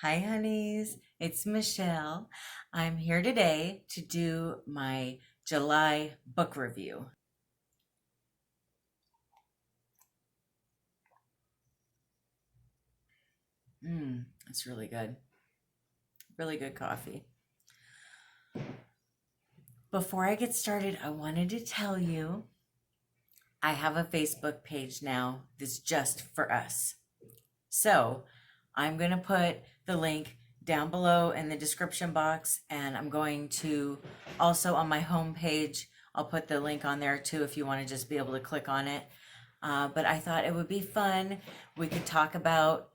Hi, honeys. It's Michelle. I'm here today to do my July book review. It's really good. Really good coffee. Before I get started, I wanted to tell you I have a Facebook page now that's just for us. So I'm going to put the link down below in the description box, and I'm going to also on my home page, I'll put the link on there too if you want to just be able to click on it. But I thought it would be fun. We could talk about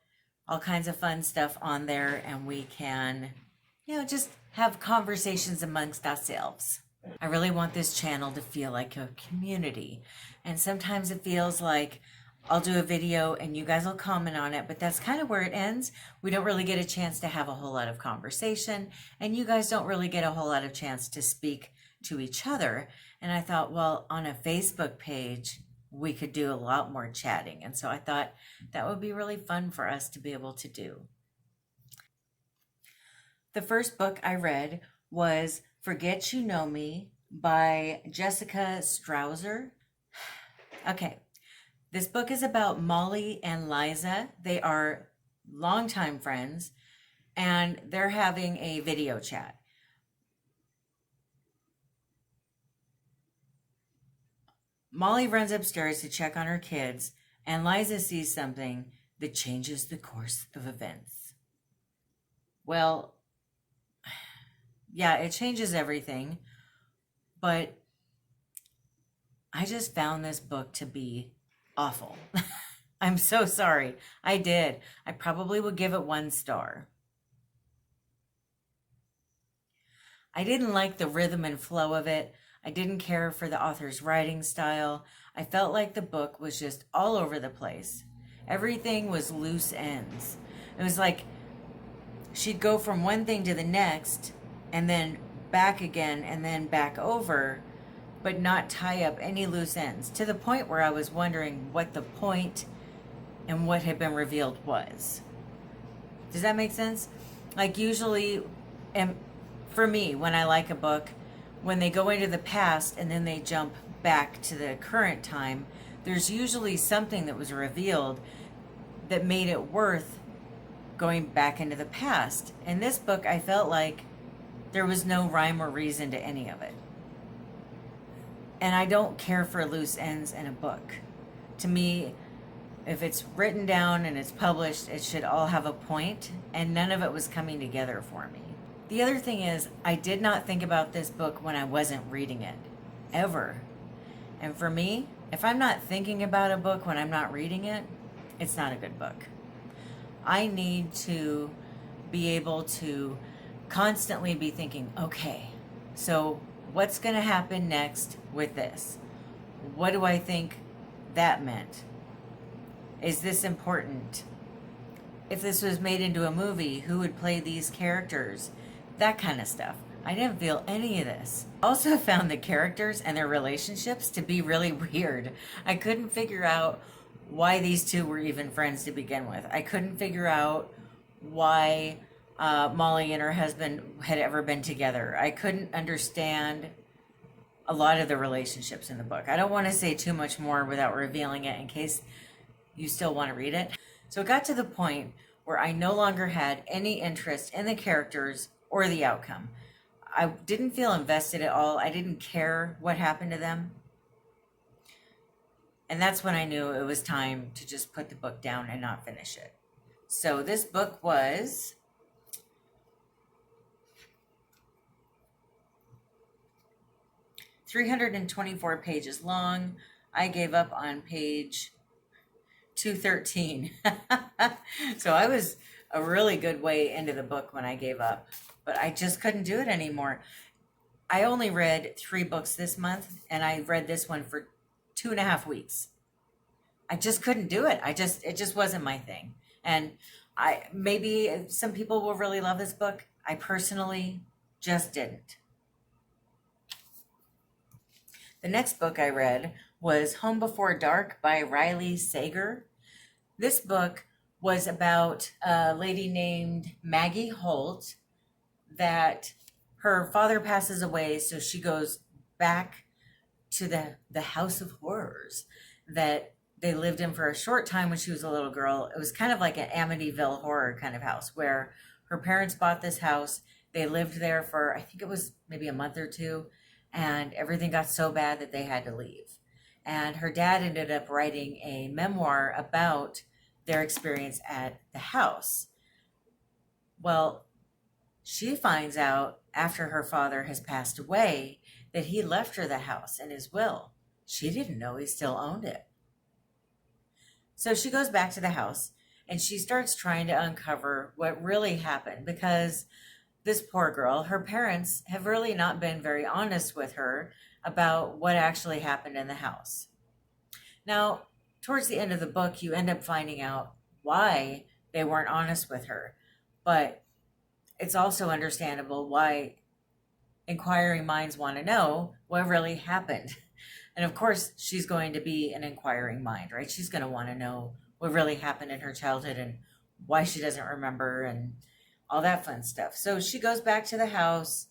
all kinds of fun stuff on there, and we can, just have conversations amongst ourselves. I really want this channel to feel like a community. And sometimes it feels like I'll do a video and you guys will comment on it, but that's kind of where it ends. We don't really get a chance to have a whole lot of conversation, and you guys don't really get a whole lot of chance to speak to each other. And I thought, well, on a Facebook page, we could do a lot more chatting. And so I thought that would be really fun for us to be able to do. The first book I read was Forget You Know Me by Jessica Strouser. Okay, this book is about Molly and Liza. They are longtime friends, and they're having a video chat. Molly runs upstairs to check on her kids, and Liza sees something that changes the course of events. Well, yeah, it changes everything, but I just found this book to be awful. I'm so sorry. I did. I probably would give it 1 star. I didn't like the rhythm and flow of it. I didn't care for the author's writing style. I felt like the book was just all over the place. Everything was loose ends. It was like she'd go from one thing to the next and then back again and then back over, but not tie up any loose ends, to the point where I was wondering what the point and what had been revealed was. Does that make sense? Like usually, and for me, when I like a book, when they go into the past and then they jump back to the current time, there's usually something that was revealed that made it worth going back into the past. In this book, I felt like there was no rhyme or reason to any of it. And I don't care for loose ends in a book. To me, if it's written down and it's published, it should all have a point, and none of it was coming together for me. The other thing is, I did not think about this book when I wasn't reading it, ever. And for me, if I'm not thinking about a book when I'm not reading it, it's not a good book. I need to be able to constantly be thinking, okay, so what's going to happen next with this? What do I think that meant? Is this important? If this was made into a movie, who would play these characters? That kind of stuff. I didn't feel any of this. I also found the characters and their relationships to be really weird. I couldn't figure out why these two were even friends to begin with. I couldn't figure out why Molly and her husband had ever been together. I couldn't understand a lot of the relationships in the book. I don't want to say too much more without revealing it in case you still want to read it. So it got to the point where I no longer had any interest in the characters or the outcome. I didn't feel invested at all. I didn't care what happened to them. And that's when I knew it was time to just put the book down and not finish it. So this book was 324 pages long. I gave up on page 213. So I was a really good way into the book when I gave up, but I just couldn't do it anymore. I only read 3 books this month, and I read this one for 2.5 weeks. I just couldn't do it. It just wasn't my thing. And maybe some people will really love this book. I personally just didn't. The next book I read was Home Before Dark by Riley Sager. This book was about a lady named Maggie Holt that her father passes away, so she goes back to the house of horrors that they lived in for a short time when she was a little girl. It was kind of like an Amityville horror kind of house where her parents bought this house. They lived there for, I think it was maybe a month or two, and everything got so bad that they had to leave. And her dad ended up writing a memoir about their experience at the house. Well, she finds out after her father has passed away that he left her the house in his will. She didn't know he still owned it. So she goes back to the house and she starts trying to uncover what really happened, because this poor girl, her parents have really not been very honest with her about what actually happened in the house. Now, towards the end of the book, you end up finding out why they weren't honest with her. But it's also understandable why inquiring minds want to know what really happened. And of course, she's going to be an inquiring mind, right? She's going to want to know what really happened in her childhood and why she doesn't remember and all that fun stuff. So she goes back to the house.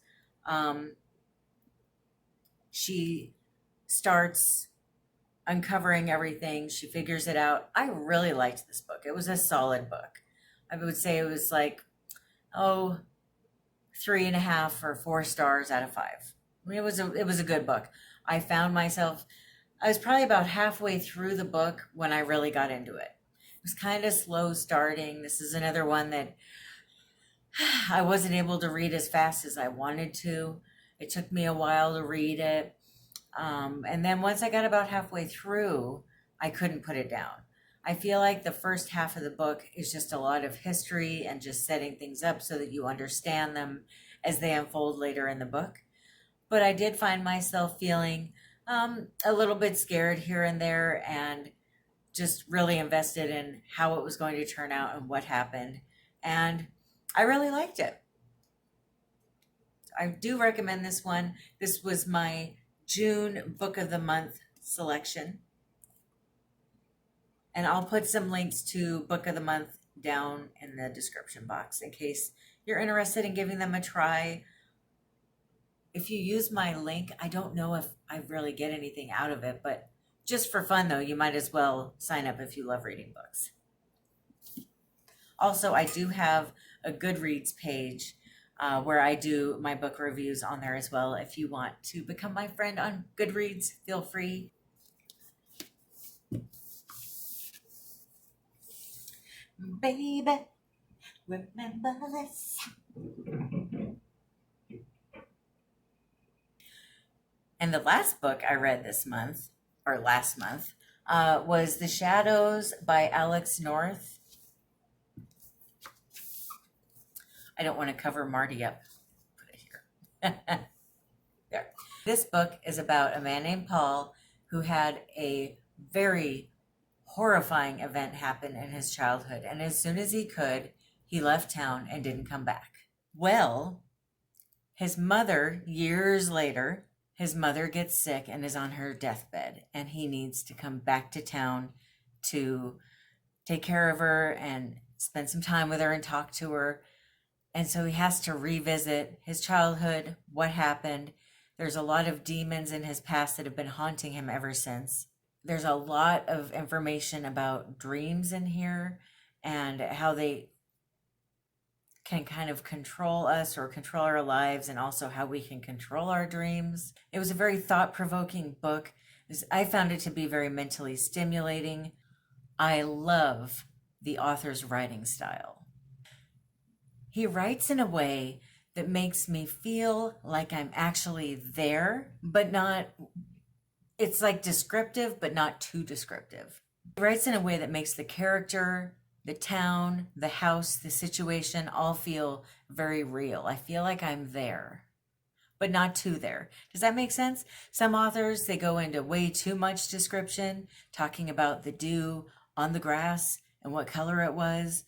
She starts uncovering everything. She figures it out. I really liked this book. It was a solid book. I would say it was like, 3.5 or 4 stars out of 5. I mean, it was a good book. I found myself, I was probably about halfway through the book when I really got into it. It was kind of slow starting. This is another one that I wasn't able to read as fast as I wanted to. It took me a while to read it. And then once I got about halfway through, I couldn't put it down. I feel like the first half of the book is just a lot of history and just setting things up so that you understand them as they unfold later in the book. But I did find myself feeling a little bit scared here and there, and just really invested in how it was going to turn out and what happened. And I really liked it. I do recommend this one. This was my June Book of the Month selection. And I'll put some links to Book of the Month down in the description box in case you're interested in giving them a try. If you use my link, I don't know if I really get anything out of it, but just for fun though, you might as well sign up if you love reading books. Also, I do have a Goodreads page where I do my book reviews on there as well. If you want to become my friend on Goodreads, feel free. Baby, remember this. And the last book I read this month, or last month, was The Shadows by Alex North. I don't want to cover Marty up. Put it here. There. This book is about a man named Paul who had a very horrifying event happen in his childhood. And as soon as he could, he left town and didn't come back. Well, his mother, years later, his mother gets sick and is on her deathbed, and he needs to come back to town to take care of her and spend some time with her and talk to her. And so he has to revisit his childhood, what happened. There's a lot of demons in his past that have been haunting him ever since. There's a lot of information about dreams in here and how they can kind of control us or control our lives, and also how we can control our dreams. It was a very thought-provoking book. I found it to be very mentally stimulating. I love the author's writing style. He writes in a way that makes me feel like I'm actually there, but not, it's like descriptive, but not too descriptive. He writes in a way that makes the character, the town, the house, the situation all feel very real. I feel like I'm there, but not too there. Does that make sense? Some authors, they go into way too much description, talking about the dew on the grass and what color it was,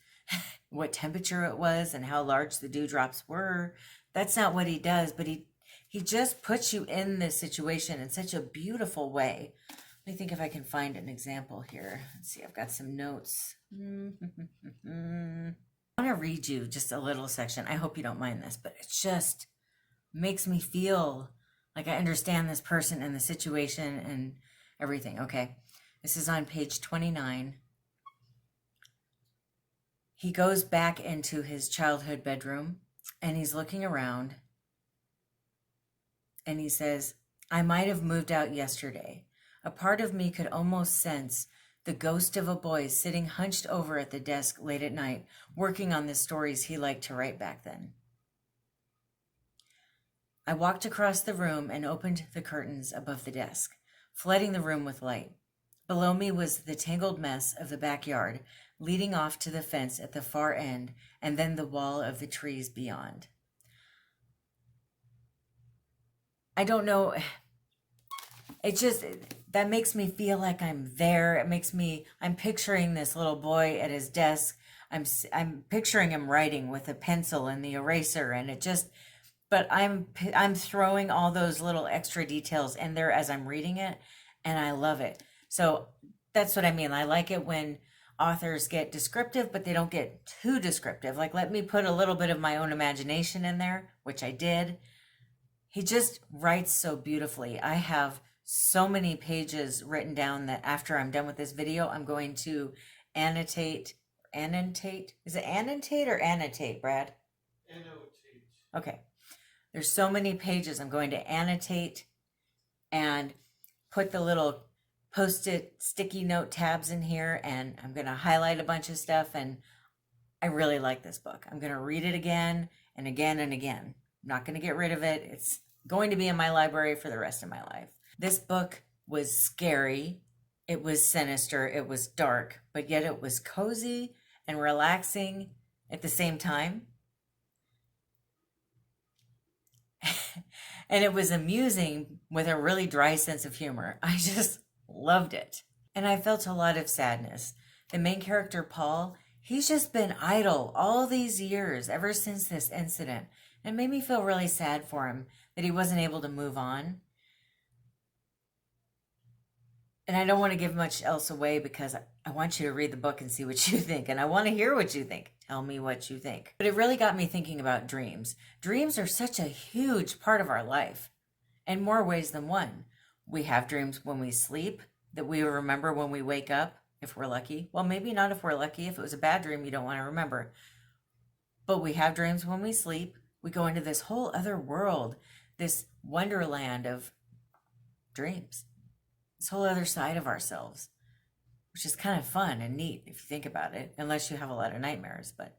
what temperature it was, and how large the dewdrops were. That's not what he does, but he just puts you in this situation in such a beautiful way. Let me think if I can find an example here. Let's see, I've got some notes I want to read you just a little section. I hope you don't mind this, but it just makes me feel like I understand this person and the situation and everything. Okay. This is on page 29. He goes back into his childhood bedroom and he's looking around and he says, I might have moved out yesterday. A part of me could almost sense the ghost of a boy sitting hunched over at the desk late at night, working on the stories he liked to write back then. I walked across the room and opened the curtains above the desk, flooding the room with light. Below me was the tangled mess of the backyard, leading off to the fence at the far end, and then the wall of the trees beyond. I don't know. It just, that makes me feel like I'm there. I'm picturing this little boy at his desk. I'm picturing him writing with a pencil and the eraser, and but I'm throwing all those little extra details in there as I'm reading it, and I love it. So that's what I mean. I like it when authors get descriptive, but they don't get too descriptive. Like, let me put a little bit of my own imagination in there, which I did. He just writes so beautifully. I have so many pages written down that after I'm done with this video, I'm going to annotate. Is it annotate or annotate, Brad? Annotate. Okay. There's so many pages I'm going to annotate and put the little post-it sticky note tabs in here, and I'm going to highlight a bunch of stuff, and I really like this book. I'm going to read it again and again and again. I'm not going to get rid of it. It's going to be in my library for the rest of my life. This book was scary. It was sinister. It was dark, but yet it was cozy and relaxing at the same time. And it was amusing with a really dry sense of humor. I just loved it. And I felt a lot of sadness. The main character, Paul, he's just been idle all these years, ever since this incident. It made me feel really sad for him that he wasn't able to move on. And I don't want to give much else away because I want you to read the book and see what you think. And I want to hear what you think. Tell me what you think. But it really got me thinking about dreams. Dreams are such a huge part of our life in more ways than one. We have dreams when we sleep that we remember when we wake up, if we're lucky. Well, maybe not if we're lucky. If it was a bad dream, you don't want to remember. But we have dreams when we sleep. We go into this whole other world, this wonderland of dreams. This whole other side of ourselves, which is kind of fun and neat if you think about it, unless you have a lot of nightmares. But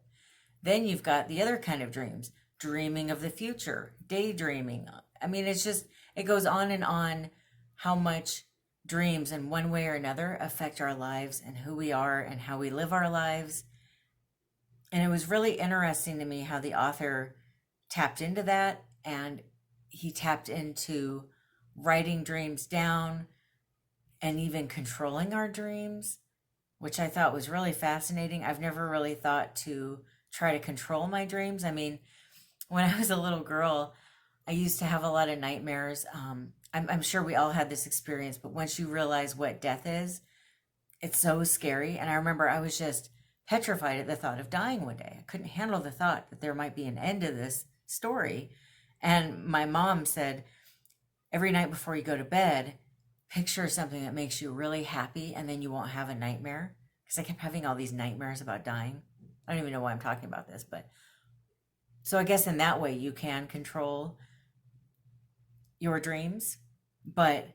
then you've got the other kind of dreams, dreaming of the future, daydreaming. I mean, it goes on how much dreams in one way or another affect our lives and who we are and how we live our lives. And it was really interesting to me how the author tapped into that, and he tapped into writing dreams down and even controlling our dreams, which I thought was really fascinating. I've never really thought to try to control my dreams. I mean, when I was a little girl, I used to have a lot of nightmares. I'm sure we all had this experience, but once you realize what death is, it's so scary. And I remember I was just petrified at the thought of dying one day. I couldn't handle the thought that there might be an end to this story. And my mom said, every night before you go to bed, picture something that makes you really happy, and then you won't have a nightmare. Because I kept having all these nightmares about dying. I don't even know why I'm talking about this, but so I guess in that way you can control your dreams. But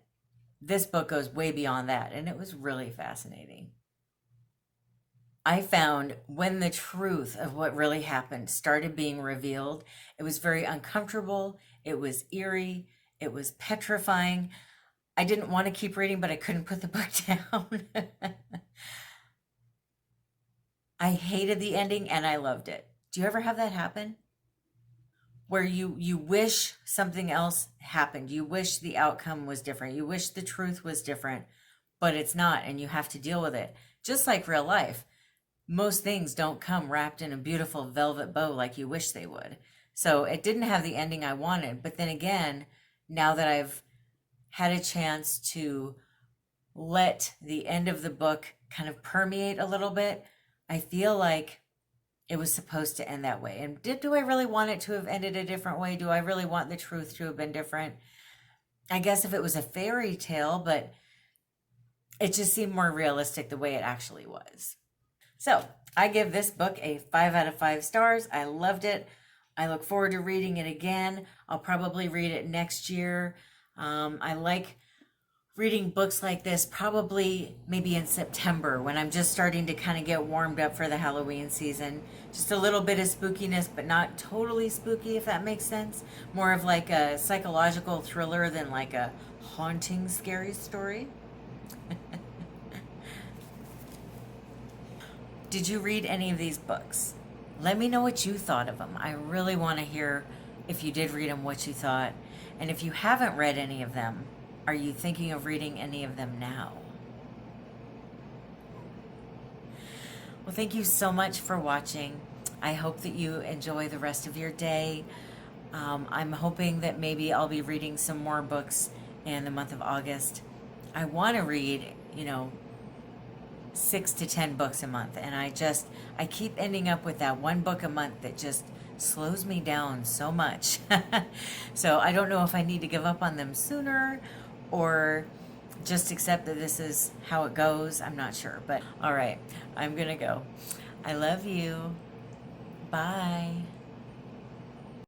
this book goes way beyond that, and it was really fascinating. I found when the truth of what really happened started being revealed, it was very uncomfortable, it was eerie, it was petrifying. I didn't want to keep reading, but I couldn't put the book down. I hated the ending and I loved it. Do you ever have that happen? Where you wish something else happened. You wish the outcome was different. You wish the truth was different, but it's not, and you have to deal with it. Just like real life. Most things don't come wrapped in a beautiful velvet bow like you wish they would. So it didn't have the ending I wanted. But then again, now that I've had a chance to let the end of the book kind of permeate a little bit, I feel like it was supposed to end that way. And do I really want it to have ended a different way? Do I really want the truth to have been different? I guess if it was a fairy tale, but it just seemed more realistic the way it actually was. So I give this book a 5 out of 5 stars. I loved it. I look forward to reading it again. I'll probably read it next year. I like reading books like this probably maybe in September when I'm just starting to kind of get warmed up for the Halloween season. Just a little bit of spookiness, but not totally spooky, if that makes sense. More of like a psychological thriller than like a haunting, scary story. Did you read any of these books? Let me know what you thought of them. I really want to hear, if you did read them, what you thought. And if you haven't read any of them, are you thinking of reading any of them now? Well, thank you so much for watching. I hope that you enjoy the rest of your day. I'm hoping that maybe I'll be reading some more books in the month of August. I want to read, 6 to 10 books a month, and I keep ending up with that one book a month that just slows me down so much. So I don't know if I need to give up on them sooner or just accept that this is how it goes. I'm not sure, but all right, I'm gonna go. I love you. Bye.